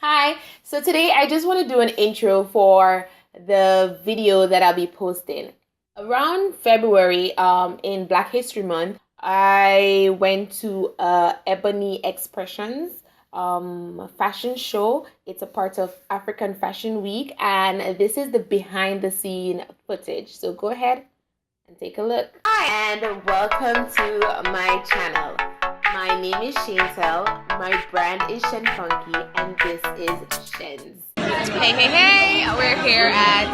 Hi, so today I just want to do an intro for the video that I'll be posting. Around February, in Black History Month, I went to Ebony Expressions fashion show. It's a part of African Fashion Week, and this is the behind the scene footage. So go ahead and take a look. Hi, and welcome to my channel. My name is Shanetel, my brand is Shen Funky, and this is Shen's. Hey, we're here at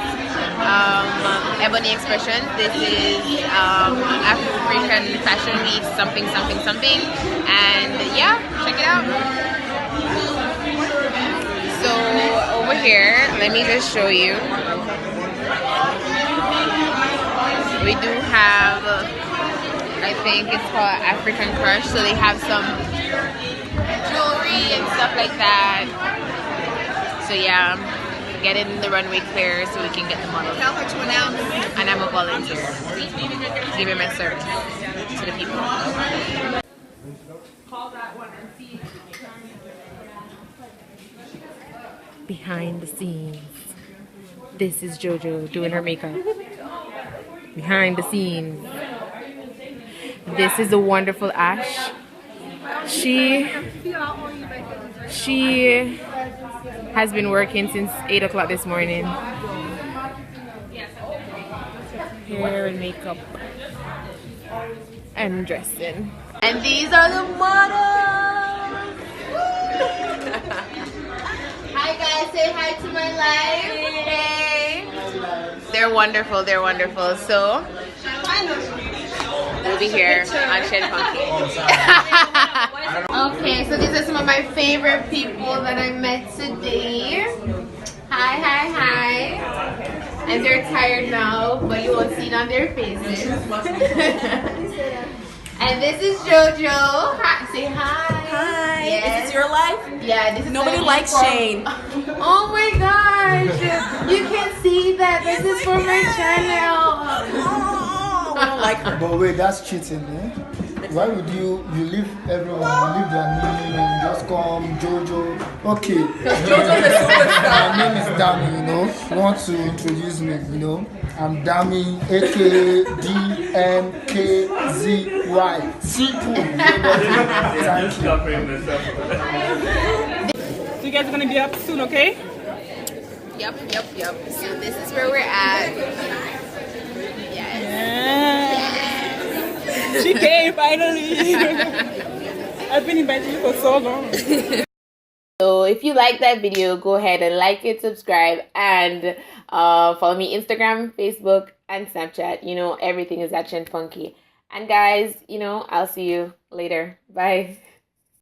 Ebony Expressions. This is African Fashion Week something, and yeah, check it out. So over here, let me just show you. We do have I think it's called African Crush, so they have some jewelry and stuff like that. So yeah, getting the runway clear so we can get the model. Tell her to announce. And I'm a volunteer, giving my service to the people. Call that one and see. Behind the scenes, this is Jojo doing her makeup. Behind the scenes. This is the wonderful Ash. She has been working since 8 o'clock this morning. Hair and makeup and dressing. And these are the models. Hi guys, say hi to my live. Hey. They're wonderful, So we'll be here on Shen Funky. Okay, so these are some of my favorite people that I met today. Hi. And they're tired now, but you won't see it on their faces. And this is Jojo. Hi. Say hi. Hi. Yes. Is this your life? Yeah, this is nobody likes Shane. Oh my gosh. You can see that this is for my channel. I don't like her. But wait, that's cheating, eh? Why would you leave everyone, you leave their name and just come Jojo? Okay. Jojo the superstar. My name is Dami, you know. You want to introduce me, you know? I'm Dami, aka DMKZY. Simple. Thank you. So you guys are gonna be up soon, okay? Yep. So this is where we're at. Yeah. She came finally. I've been inviting you for so long. So if you like that video, go ahead and like it, subscribe, and follow me Instagram, Facebook, and Snapchat. You know, everything is at Shen Funky. And guys, you know, I'll see you later. Bye.